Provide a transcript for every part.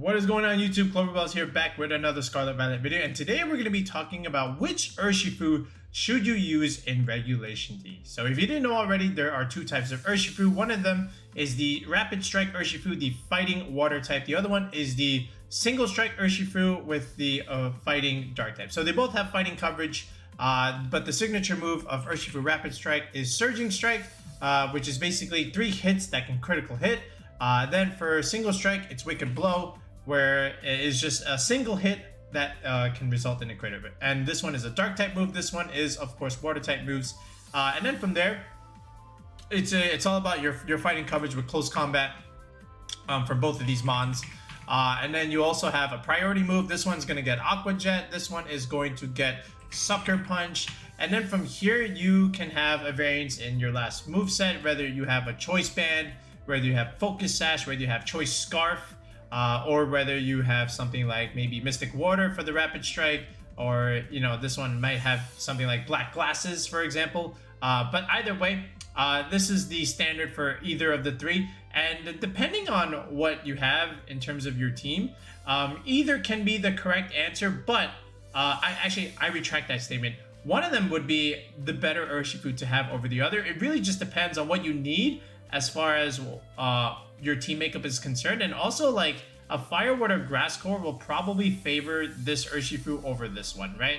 What is going on YouTube? Cloverbells here, back with another Scarlet Violet video, and today we're going to be talking about which Urshifu should you use in Regulation D. So if you didn't know already, there are two types of Urshifu. One of them is the Rapid Strike Urshifu, the fighting water type. The other one is the Single Strike Urshifu with the fighting dark type. So they both have fighting coverage, but the signature move of Urshifu-Rapid Strike is Surging Strike, which is basically 3 hits that can critical hit. Then for Single Strike, it's Wicked Blow, where it is just a single hit that can result in a crit. And this one is a dark type move. This one is, of course, water type moves. And then from there, it's all about your fighting coverage with close combat for both of these mons. And then you also have a priority move. This one's going to get Aqua Jet. This one is going to get Sucker Punch. And then from here, you can have a variance in your last move set, whether you have a Choice Band, whether you have Focus Sash, whether you have Choice Scarf, or whether you have something like maybe Mystic Water for the Rapid Strike, or, you know, this one might have something like Black Glasses, for example. But either way, this is the standard for either of the three. And depending on what you have in terms of your team, either can be the correct answer, but I retract that statement. One of them would be the better Urshifu to have over the other. It really just depends on what you need as far as your team makeup is concerned, and also like a Fire, Water, Grass core will probably favor this Urshifu over this one, right?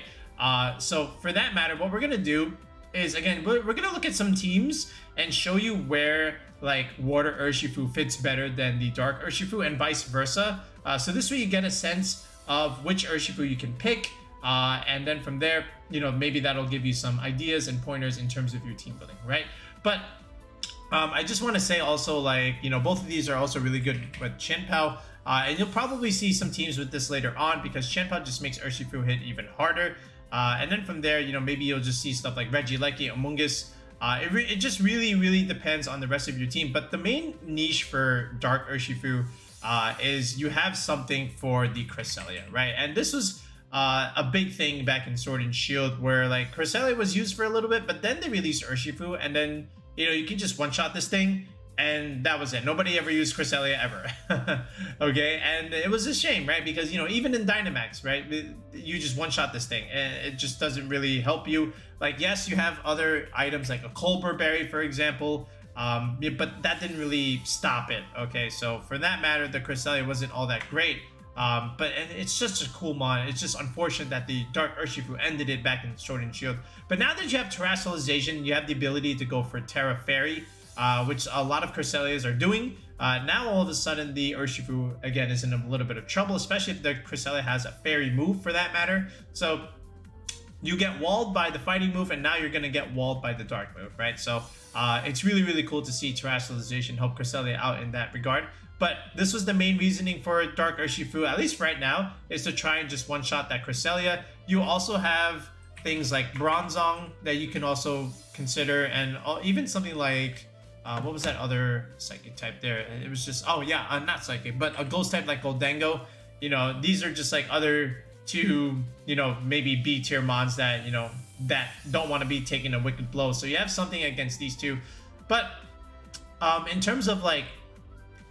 So for that matter, what we're gonna do is, again, we're gonna look at some teams and show you where like Water Urshifu fits better than the Dark Urshifu and vice versa. So this way you get a sense of which Urshifu you can pick, and then from there, you know, maybe that'll give you some ideas and pointers in terms of your team building, right? But I just want to say also, like, you know, both of these are also really good with Chien-Pao, and you'll probably see some teams with this later on because Chien-Pao just makes Urshifu hit even harder. And then from there, you know, maybe you'll just see stuff like Regieleki, Amoonguss. It just really depends on the rest of your team. But the main niche for Dark Urshifu is you have something for the Cresselia, right? And this was a big thing back in Sword and Shield, where like Cresselia was used for a little bit, but then they released Urshifu, and then, you know, you can just one-shot this thing, and that was it. Nobody ever used Cresselia ever. Okay, and it was a shame, right? Because, you know, even in Dynamax, right, you just one-shot this thing, and it just doesn't really help you. Like, yes, you have other items like a Colbur Berry, for example, but that didn't really stop it. Okay, so for that matter, the Cresselia wasn't all that great. But it's just a cool mon. It's just unfortunate that the Dark Urshifu ended it back in Sword and Shield. But now that you have Terrestrialization, you have the ability to go for Terra Fairy, which a lot of Cresselias are doing. Now all of a sudden the Urshifu again is in a little bit of trouble, especially if the Cresselia has a fairy move for that matter. So you get walled by the fighting move, and now you're going to get walled by the dark move, right? So it's really cool to see Terrestrialization help Cresselia out in that regard. But this was the main reasoning for Dark Urshifu, at least right now, is to try and just one-shot that Cresselia. You also have things like Bronzong that you can also consider, and even something like, what was that other Psychic type there? It was just, oh yeah, not Psychic, but a Ghost type like Goldango. You know, these are just like other two, you know, maybe B-tier mons that, you know, that don't want to be taking a Wicked Blow. So you have something against these two. But in terms of like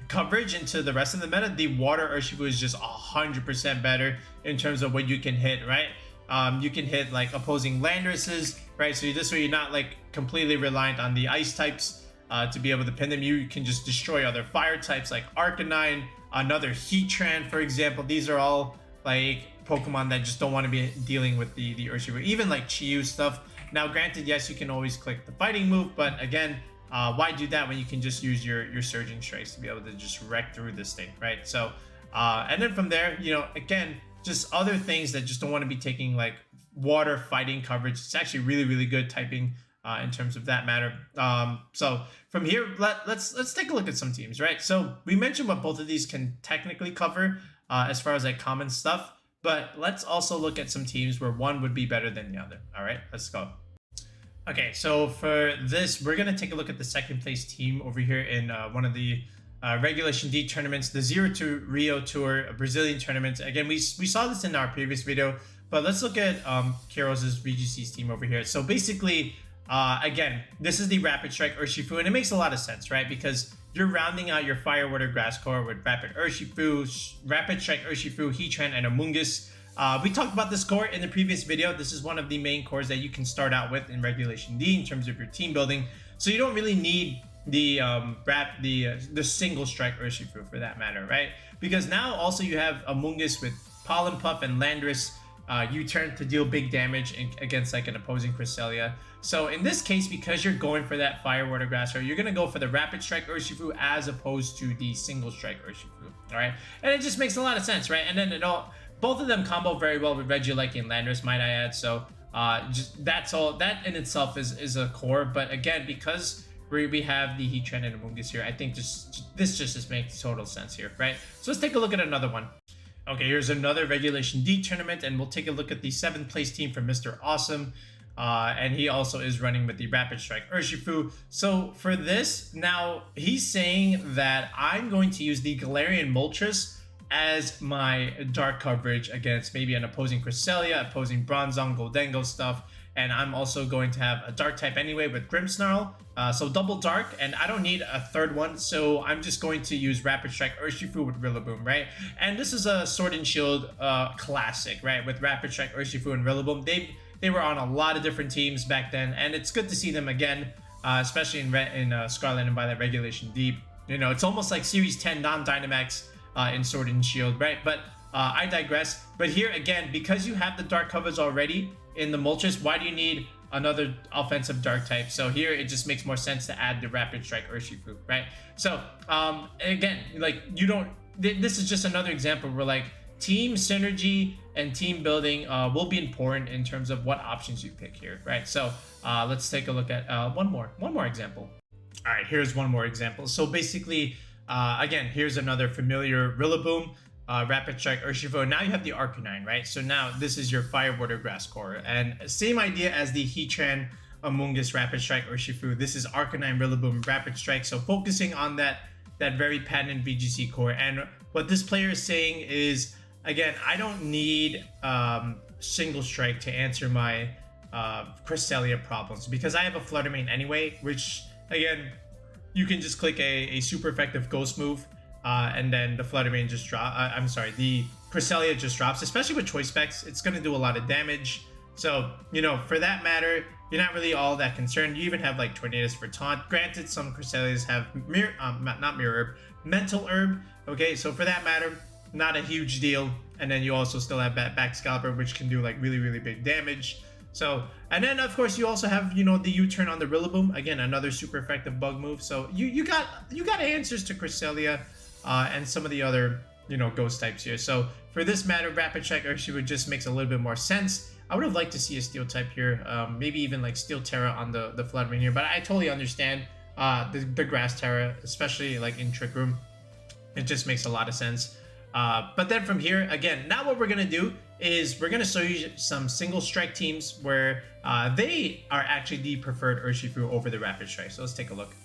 coverage into the rest of the meta, the Water Urshifu is just 100% better in terms of what you can hit, right? You can hit like opposing Landresses, right? So this way you're not like completely reliant on the ice types to be able to pin them. You can just destroy other fire types like Arcanine, another Heatran, for example. These are all like Pokemon that just don't want to be dealing with the Urshifu, even like Chi-Yu stuff. Now granted, yes, you can always click the fighting move, but again, why do that when you can just use your Surging Strikes to be able to just wreck through this thing, right? So, and then from there, you know, again, just other things that just don't want to be taking like water fighting coverage. It's actually really good typing in terms of that matter. So from here, let's take a look at some teams, right? So we mentioned what both of these can technically cover as far as like common stuff, but let's also look at some teams where one would be better than the other. All right, let's go. Okay, so for this, we're going to take a look at the second place team over here in one of the Regulation D tournaments, the Zero to Rio Tour, a Brazilian tournament. Again, we saw this in our previous video, but let's look at Kiros's VGC's team over here. So basically, again, this is the Rapid Strike Urshifu, and it makes a lot of sense, right? Because you're rounding out your Fire Water Grass core with Rapid Urshifu, Rapid Strike Urshifu, Heatran, and Amoonguss. We talked about this core in the previous video. This is one of the main cores that you can start out with in Regulation D in terms of your team building. So you don't really need the single strike Urshifu for that matter, right? Because now also you have Amoonguss with Pollen Puff and Landorus. U-turn to deal big damage against like an opposing Cresselia. So in this case, because you're going for that Fire Water Grass, you're going to go for the Rapid Strike Urshifu as opposed to the single strike Urshifu, all right? And it just makes a lot of sense, right? And then both of them combo very well with Regieleki and Landorus, might I add. So just that's all. That in itself is a core. But again, because we have the Heatran and Amoonguss here, I think this just makes total sense here, right? So let's take a look at another one. Okay, here's another Regulation D tournament, and we'll take a look at the 7th place team from Mr. Awesome. And he also is running with the Rapid Strike Urshifu. So for this, now he's saying that I'm going to use the Galarian Moltres as my dark coverage against maybe an opposing Cresselia, opposing Bronzong, Goldengo stuff. And I'm also going to have a dark type anyway with Grimmsnarl. So double dark, and I don't need a third one. So I'm just going to use Rapid Strike Urshifu with Rillaboom, right? And this is a Sword and Shield classic, right? With Rapid Strike Urshifu and Rillaboom. They were on a lot of different teams back then, and it's good to see them again, especially in Scarlet and Violet Regulation D. You know, it's almost like Series 10 non-Dynamax in Sword and Shield, right? But I digress. But here again, because you have the dark covers already in the Moltres, why do you need another offensive dark type? So here it just makes more sense to add the Rapid Strike Urshifu, right? So again, like this is just another example where like team synergy and team building will be important in terms of what options you pick here, right? So let's take a look at one more example. All right, here's one more example. So basically, again, here's another familiar Rillaboom, Rapid Strike Urshifu. Now you have the Arcanine, right? So now this is your Fire Water Grass core, and same idea as the Heatran, Amoonguss, Rapid Strike Urshifu. This is Arcanine, Rillaboom, Rapid Strike. So focusing on that very patented VGC core. And what this player is saying is, again, I don't need single strike to answer my Cresselia problems because I have a Flutter Mane anyway, which again, you can just click a super effective ghost move, and then the Flutter Mane just the Cresselia just drops, especially with choice specs. It's going to do a lot of damage. So, you know, for that matter, you're not really all that concerned. You even have like Tornadus for taunt. Granted, some Cresselias have not Mirror Herb, Mental Herb. Okay, so for that matter, not a huge deal. And then you also still have back Scalper, which can do like really big damage. So, and then of course you also have, you know, the U-turn on the Rillaboom. Again, another super effective bug move. So you got answers to Cresselia and some of the other, you know, ghost types here. So for this matter, Rapid Strike Urshifu just makes a little bit more sense. I would have liked to see a Steel type here, maybe even like Steel Terra on the Flutter Mane here, but I totally understand the Grass Terra, especially like in Trick Room. It just makes a lot of sense. But then from here, again, now what we're going to do is we're going to show you some single strike teams where they are actually the preferred Urshifu over the Rapid Strike. So let's take a look.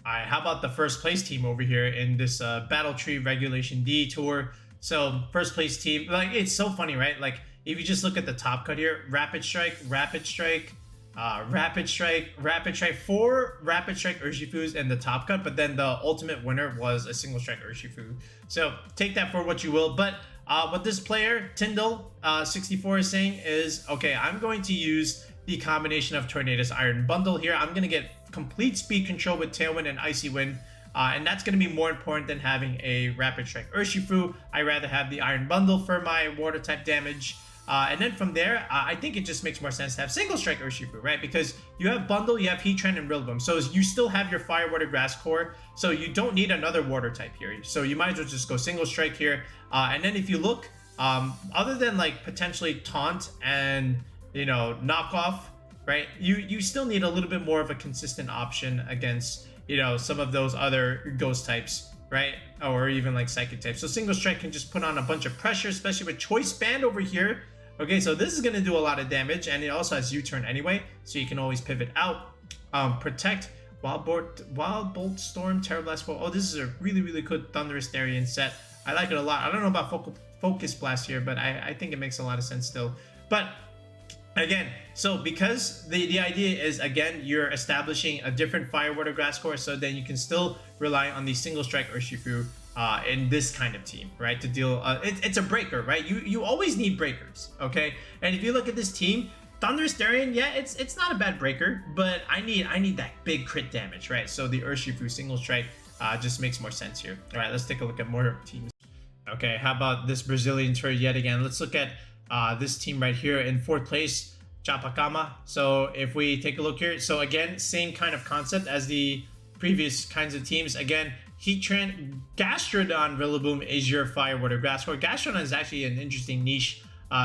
All right, how about the first place team over here in this Battle Tree Regulation D tour? So first place team, like it's so funny, right? Like if you just look at the top cut here, Rapid Strike, Rapid Strike, Rapid Strike, Rapid Strike, 4 Rapid Strike Urshifus in the top cut, but then the ultimate winner was a single strike Urshifu. So take that for what you will. But what this player, Tyndall 64 is saying is, okay, I'm going to use the combination of Tornadus Iron Bundle here. I'm going to get complete speed control with Tailwind and Icy Wind. And that's going to be more important than having a Rapid Strike Urshifu. I rather have the Iron Bundle for my water type damage. And then from there, I think it just makes more sense to have single strike Urshifu, right? Because you have Bundle, you have Heatran and Rillaboom. So you still have your Fire, Water, Grass core. So you don't need another water type here. So you might as well just go single strike here. And then if you look, other than like potentially Taunt and, you know, Knockoff, right? You still need a little bit more of a consistent option against, you know, some of those other ghost types, right? Or even like psychic types. So single strike can just put on a bunch of pressure, especially with Choice Band over here. Okay, so this is going to do a lot of damage, and it also has U-turn anyway, so you can always pivot out. Protect, Wild Bolt, Storm, Terra Blast. Oh, this is a really good Thunderous Darien set. I like it a lot. I don't know about Focus Blast here, but I think it makes a lot of sense still. But Again, so because the idea is, again, you're establishing a different fire water grass core, so then you can still rely on the single strike Urshifu in this kind of team, right? To deal, it's a breaker, right? You always need breakers, okay? And if you look at this team, Thunderous Darian, yeah, it's not a bad breaker, but I need that big crit damage, right? So the Urshifu single strike just makes more sense here. All right, let's take a look at more teams. Okay, how about this Brazilian turret yet again? Let's look at this team right here in 4th place, Chapacama. So if we take a look here, so again, same kind of concept as the previous kinds of teams. Again, Heatran, Gastrodon, Rillaboom is your fire water grass core. Gastrodon is actually an interesting niche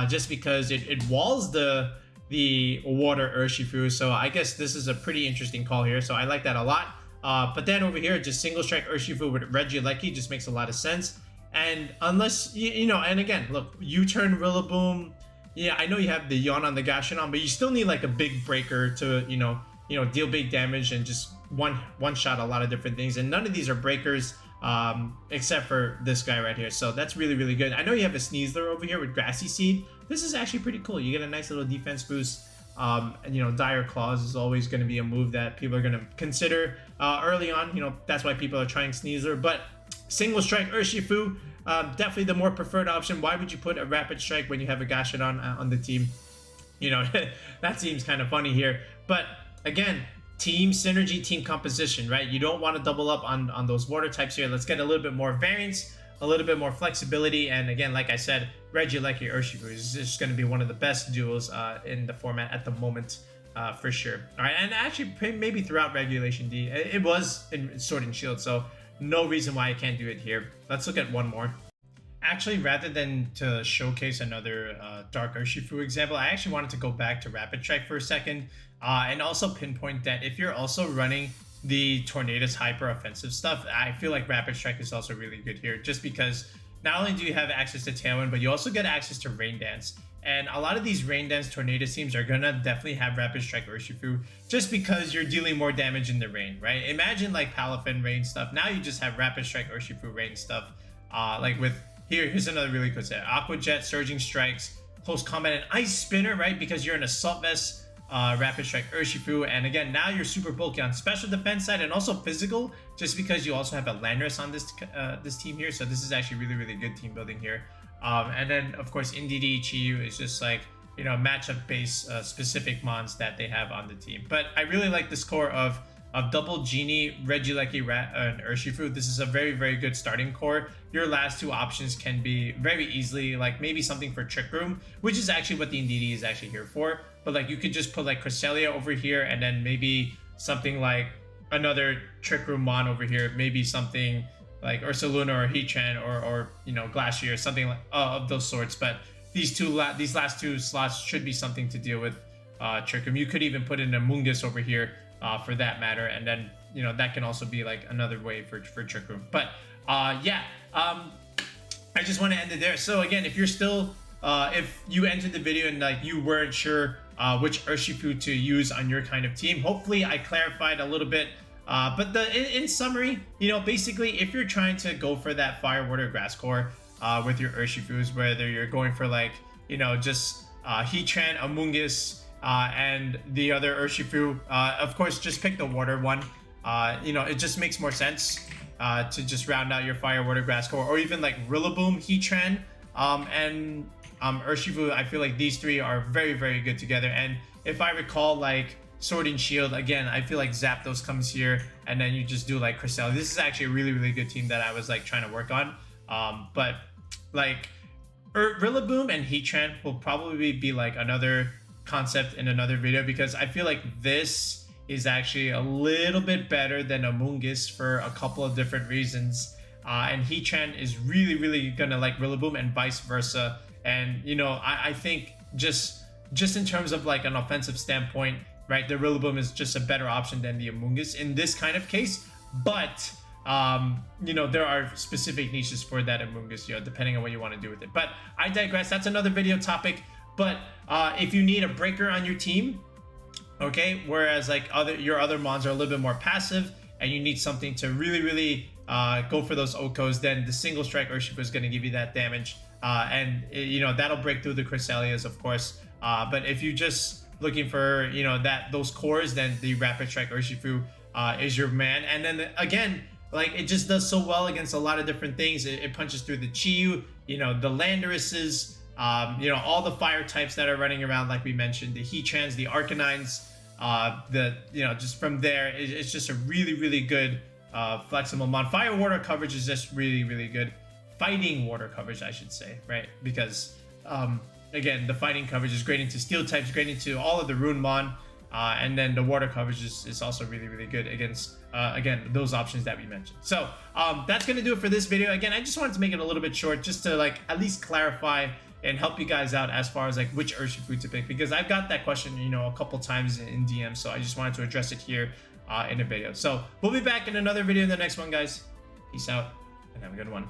just because it walls the water Urshifu. So I guess this is a pretty interesting call here. So I like that a lot. But then over here, just single strike Urshifu with Regieleki just makes a lot of sense. And unless, you know, and again, look, U-turn Rillaboom. Yeah, I know you have the Yawn on the Gastrodon, but you still need like a big breaker to, you know, deal big damage and just one shot a lot of different things. And none of these are breakers except for this guy right here. So that's really, really good. I know you have a Sneasler over here with Grassy Seed. This is actually pretty cool. You get a nice little defense boost. And, you know, Dire Claws is always going to be a move that people are going to consider early on. You know, that's why people are trying Sneasler. But single strike Urshifu, definitely the more preferred option. Why would you put a Rapid Strike when you have a Gastrodon on the team? You know, that seems kind of funny here. But again, team synergy, team composition, right? You don't want to double up on those water types here. Let's get a little bit more variance, a little bit more flexibility. And again, like I said, Regieleki Urshifu is just going to be one of the best duels in the format at the moment, for sure. All right, and actually maybe throughout Regulation D, it was in Sword and Shield, so no reason why I can't do it here. Let's look at one more. Actually, rather than to showcase another Dark Urshifu example, I actually wanted to go back to Rapid Strike for a second and also pinpoint that if you're also running the Tornadus hyper offensive stuff, I feel like Rapid Strike is also really good here, just because not only do you have access to Tailwind, but you also get access to Rain Dance. And a lot of these Rain Dance Tornadus teams are gonna definitely have Rapid Strike Urshifu just because you're dealing more damage in the rain, right? Imagine like Palafin Rain stuff. Now you just have Rapid Strike Urshifu Rain stuff. Like with here's another really good set. Aqua Jet, Surging Strikes, Close Combat, and Ice Spinner, right? Because you're an Assault Vest, Rapid Strike Urshifu. And again, now you're super bulky on special defense side and also physical, just because you also have a Landorus on this team here. So this is actually really, really good team building here. And then, of course, Indeedee Chiyu is just like, you know, matchup-based specific mons that they have on the team. But I really like this core of double Genie, Regieleki, and Urshifu. This is a very, very good starting core. Your last two options can be very easily, like maybe something for Trick Room, which is actually what the Indeedee is actually here for. But like you could just put like Cresselia over here and then maybe something like another Trick Room mon over here, maybe something like Ursaluna or Heatran or you know, Glacier or something like of those sorts. But these last two slots should be something to deal with Trick Room. You could even put in a Mungus over here for that matter, and then, you know, that can also be like another way for Trick Room. But yeah, I just want to end it there. So again, if you're still if you entered the video and like you weren't sure which Urshifu to use on your kind of team, hopefully I clarified a little bit. But in summary, you know, basically, if you're trying to go for that fire, water, grass core with your Urshifus, whether you're going for like, you know, just Heatran, Amoonguss, and the other Urshifu, of course, just pick the water one. You know, it just makes more sense to just round out your fire, water, grass core, or even like Rillaboom, Heatran, and Urshifu. I feel like these three are very, very good together. And if I recall, like Sword and Shield, again, I feel like Zapdos comes here and then you just do like Cresselia. This is actually a really, really good team that I was like trying to work on. But like Rillaboom and Heatran will probably be like another concept in another video, because I feel like this is actually a little bit better than Amoonguss for a couple of different reasons. And Heatran is really, really gonna like Rillaboom and vice versa. And, you know, I think just in terms of like an offensive standpoint, right, the Rillaboom is just a better option than the Amoonguss in this kind of case. But you know, there are specific niches for that Amoonguss, you know, depending on what you want to do with it. But I digress. That's another video topic. But if you need a breaker on your team, okay, whereas like your other mons are a little bit more passive and you need something to really, really go for those Okos, then the single strike Urshifu is going to give you that damage. And you know, that'll break through the Cresselias, of course. But if you just looking for, you know, those cores, then the Rapid Strike Urshifu is your man. And then again, like, it just does so well against a lot of different things. It punches through the Chiyu, you know, the Landorises, you know, all the fire types that are running around, like we mentioned, the Heatrans, the Arcanines, you know, just from there, it's just a really, really good flexible mod. Fire water coverage is just really, really good. Fighting water coverage, I should say, right? Because again, the fighting coverage is great into steel types, great into all of the rune mon, and then the water coverage is also really, really good against again, those options that we mentioned. So that's gonna do it for this video. Again, I just wanted to make it a little bit short, just to like at least clarify and help you guys out as far as like which Urshifu to pick, because I've got that question, you know, a couple times in DM, so I just wanted to address it here in a video. So we'll be back in another video in the next one, guys. Peace out and have a good one.